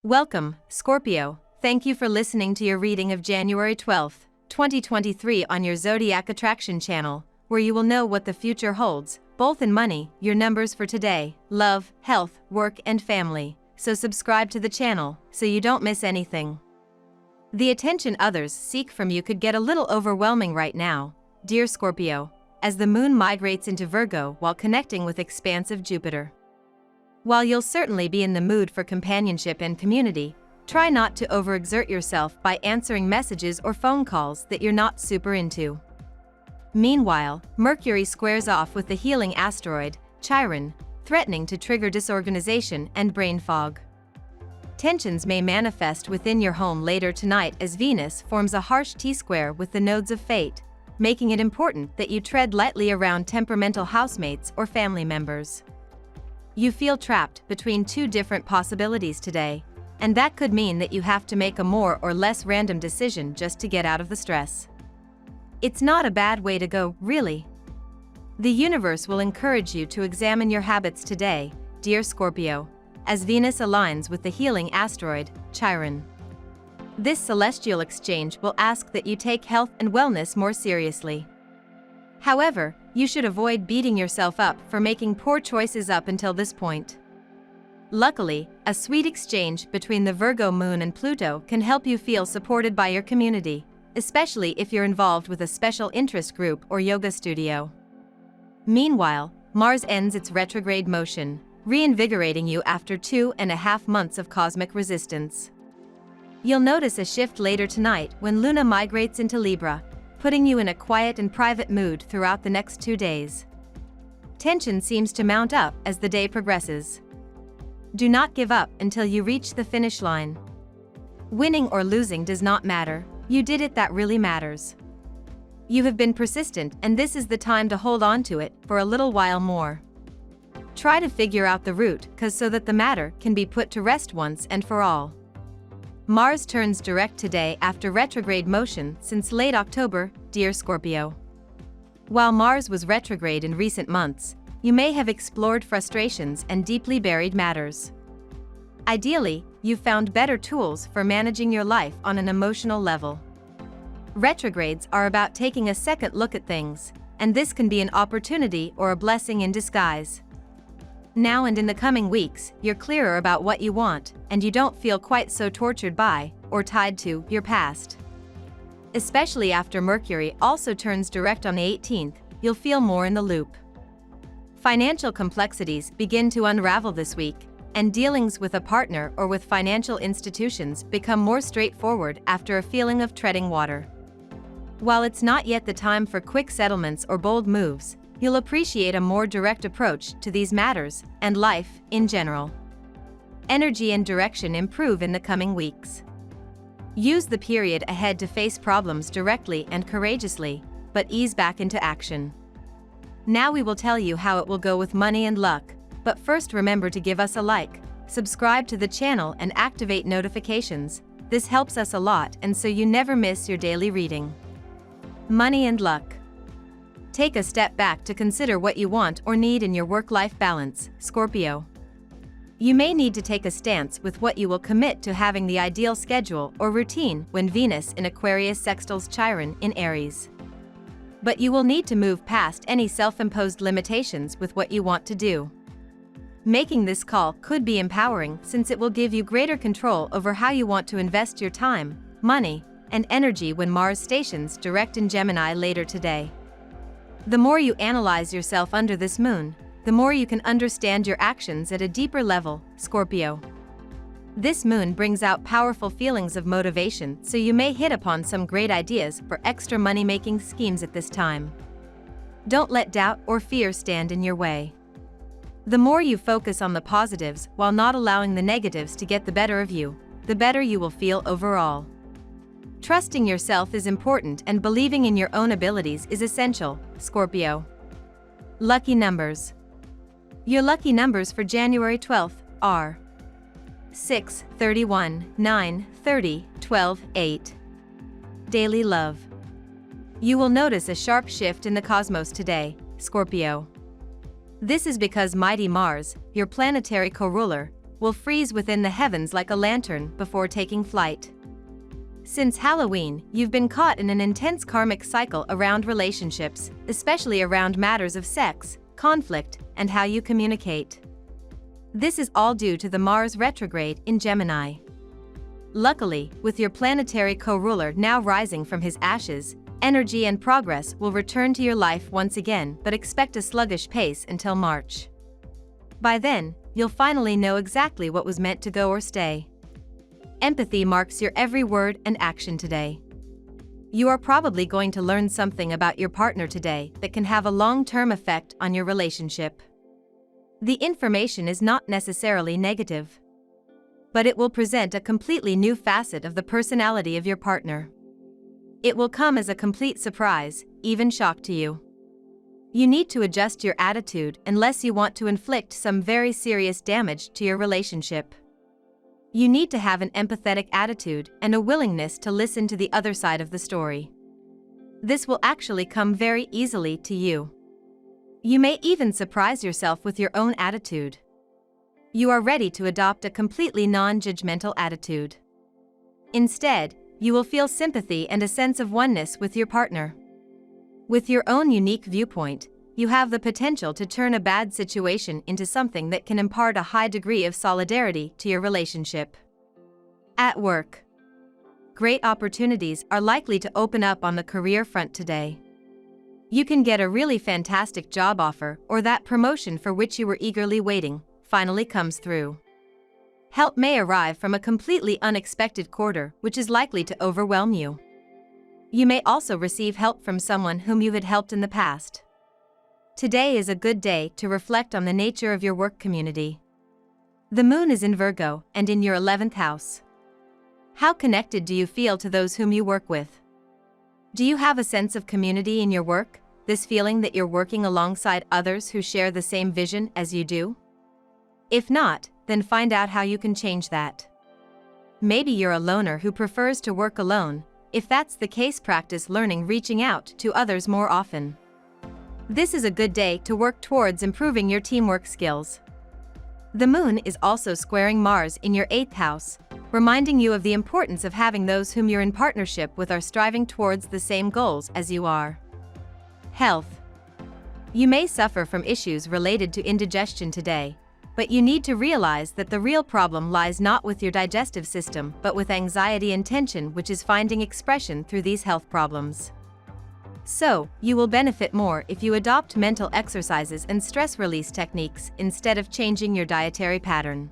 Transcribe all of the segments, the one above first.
Welcome, Scorpio. Thank you for listening to your reading of January 12, 2023 on your Zodiac Attraction channel, where you will know what the future holds, both in money, your numbers for today, love, health, work and family. So subscribe to the channel, so you don't miss anything. The attention others seek from you could get a little overwhelming right now, dear Scorpio, as the moon migrates into Virgo while connecting with expansive Jupiter. While you'll certainly be in the mood for companionship and community, try not to overexert yourself by answering messages or phone calls that you're not super into. Meanwhile, Mercury squares off with the healing asteroid, Chiron, threatening to trigger disorganization and brain fog. Tensions may manifest within your home later tonight as Venus forms a harsh T-square with the nodes of fate, making it important that you tread lightly around temperamental housemates or family members. You feel trapped between two different possibilities today, and that could mean that you have to make a more or less random decision just to get out of the stress. It's not a bad way to go, really. The universe will encourage you to examine your habits today, dear Scorpio, as Venus aligns with the healing asteroid, Chiron. This celestial exchange will ask that you take health and wellness more seriously. However, you should avoid beating yourself up for making poor choices up until this point. Luckily, a sweet exchange between the Virgo moon and Pluto can help you feel supported by your community, especially if you're involved with a special interest group or yoga studio. Meanwhile, Mars ends its retrograde motion, reinvigorating you after 2.5 months of cosmic resistance. You'll notice a shift later tonight when Luna migrates into Libra, putting you in a quiet and private mood throughout the next 2 days. Tension seems to mount up as the day progresses. Do not give up until you reach the finish line. Winning or losing does not matter, you did it, that really matters. You have been persistent, and this is the time to hold on to it for a little while more. Try to figure out the root cause so that the matter can be put to rest once and for all. Mars turns direct today after retrograde motion since late October, dear Scorpio. While Mars was retrograde in recent months, you may have explored frustrations and deeply buried matters. Ideally, you've found better tools for managing your life on an emotional level. Retrogrades are about taking a second look at things, and this can be an opportunity or a blessing in disguise. Now and in the coming weeks, you're clearer about what you want, and you don't feel quite so tortured by, or tied to, your past. Especially after Mercury also turns direct on the 18th, you'll feel more in the loop. Financial complexities begin to unravel this week, and dealings with a partner or with financial institutions become more straightforward after a feeling of treading water. While it's not yet the time for quick settlements or bold moves, you'll appreciate a more direct approach to these matters and life in general. Energy and direction improve in the coming weeks. Use the period ahead to face problems directly and courageously, but ease back into action. Now we will tell you how it will go with money and luck, but first remember to give us a like, subscribe to the channel and activate notifications. This helps us a lot, and so you never miss your daily reading. Money and luck. Take a step back to consider what you want or need in your work-life balance, Scorpio. You may need to take a stance with what you will commit to having the ideal schedule or routine when Venus in Aquarius sextiles Chiron in Aries. But you will need to move past any self-imposed limitations with what you want to do. Making this call could be empowering since it will give you greater control over how you want to invest your time, money, and energy when Mars stations direct in Gemini later today. The more you analyze yourself under this moon, the more you can understand your actions at a deeper level, Scorpio. This moon brings out powerful feelings of motivation, so you may hit upon some great ideas for extra money-making schemes at this time. Don't let doubt or fear stand in your way. The more you focus on the positives while not allowing the negatives to get the better of you, the better you will feel overall. Trusting yourself is important, and believing in your own abilities is essential, Scorpio. Lucky numbers. Your lucky numbers for January 12th are 6, 31, 9, 30, 12, 8. Daily love. You will notice a sharp shift in the cosmos today, Scorpio. This is because mighty Mars, your planetary co-ruler, will freeze within the heavens like a lantern before taking flight. Since Halloween, you've been caught in an intense karmic cycle around relationships, especially around matters of sex, conflict, and how you communicate. This is all due to the Mars retrograde in Gemini. Luckily, with your planetary co-ruler now rising from his ashes, energy and progress will return to your life once again, but expect a sluggish pace until March. By then, you'll finally know exactly what was meant to go or stay. Empathy marks your every word and action today. You are probably going to learn something about your partner today that can have a long-term effect on your relationship. The information is not necessarily negative, but it will present a completely new facet of the personality of your partner. It will come as a complete surprise, even shock to you. You need to adjust your attitude unless you want to inflict some very serious damage to your relationship. You need to have an empathetic attitude and a willingness to listen to the other side of the story. This will actually come very easily to you. You may even surprise yourself with your own attitude. You are ready to adopt a completely non-judgmental attitude. Instead, you will feel sympathy and a sense of oneness with your partner. With your own unique viewpoint, you have the potential to turn a bad situation into something that can impart a high degree of solidarity to your relationship. At work, great opportunities are likely to open up on the career front today. You can get a really fantastic job offer, or that promotion for which you were eagerly waiting finally comes through. Help may arrive from a completely unexpected quarter, which is likely to overwhelm you. You may also receive help from someone whom you had helped in the past. Today is a good day to reflect on the nature of your work community. The moon is in Virgo and in your 11th house. How connected do you feel to those whom you work with? Do you have a sense of community in your work, this feeling that you're working alongside others who share the same vision as you do? If not, then find out how you can change that. Maybe you're a loner who prefers to work alone. If that's the case, practice learning reaching out to others more often. This is a good day to work towards improving your teamwork skills. The moon is also squaring Mars in your 8th house, reminding you of the importance of having those whom you're in partnership with are striving towards the same goals as you are. Health. You may suffer from issues related to indigestion today, but you need to realize that the real problem lies not with your digestive system but with anxiety and tension, which is finding expression through these health problems. So, you will benefit more if you adopt mental exercises and stress release techniques instead of changing your dietary pattern.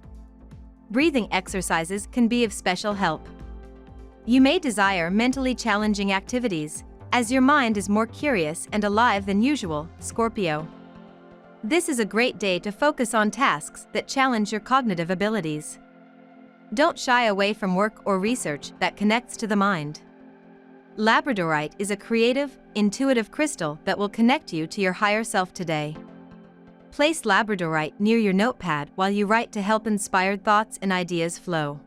Breathing exercises can be of special help. You may desire mentally challenging activities, as your mind is more curious and alive than usual, Scorpio. This is a great day to focus on tasks that challenge your cognitive abilities. Don't shy away from work or research that connects to the mind. Labradorite is a creative, intuitive crystal that will connect you to your higher self today. Place labradorite near your notepad while you write to help inspired thoughts and ideas flow.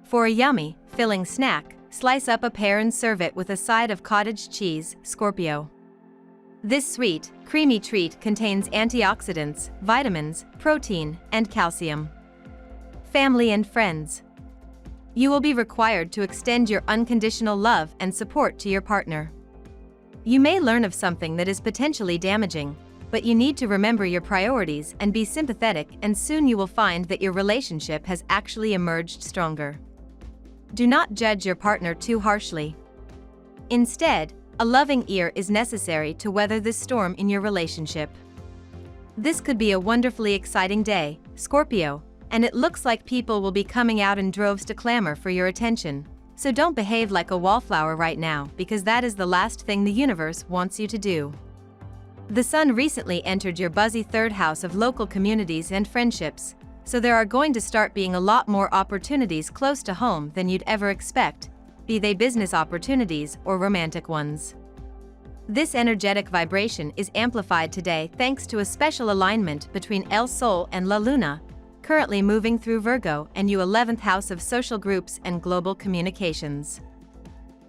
For a yummy, filling snack, slice up a pear and serve it with a side of cottage cheese, Scorpio. This sweet, creamy treat contains antioxidants, vitamins, protein, and calcium. Family and friends. You will be required to extend your unconditional love and support to your partner. You may learn of something that is potentially damaging, but you need to remember your priorities and be sympathetic, and soon you will find that your relationship has actually emerged stronger. Do not judge your partner too harshly. Instead, a loving ear is necessary to weather this storm in your relationship. This could be a wonderfully exciting day, Scorpio, and it looks like people will be coming out in droves to clamor for your attention. So don't behave like a wallflower right now, because that is the last thing the universe wants you to do. The sun recently entered your buzzy 3rd house of local communities and friendships, so there are going to start being a lot more opportunities close to home than you'd ever expect, be they business opportunities or romantic ones. This energetic vibration is amplified today thanks to a special alignment between El Sol and La Luna, currently moving through Virgo and your 11th house of social groups and global communications.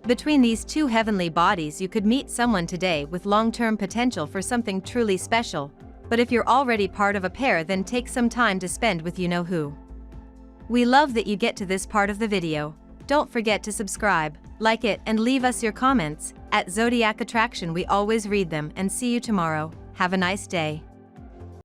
Between these two heavenly bodies, you could meet someone today with long-term potential for something truly special, but if you're already part of a pair, then take some time to spend with you-know-who. We love that you get to this part of the video. Don't forget to subscribe, like it, and leave us your comments. At Zodiac Attraction we always read them, and see you tomorrow. Have a nice day.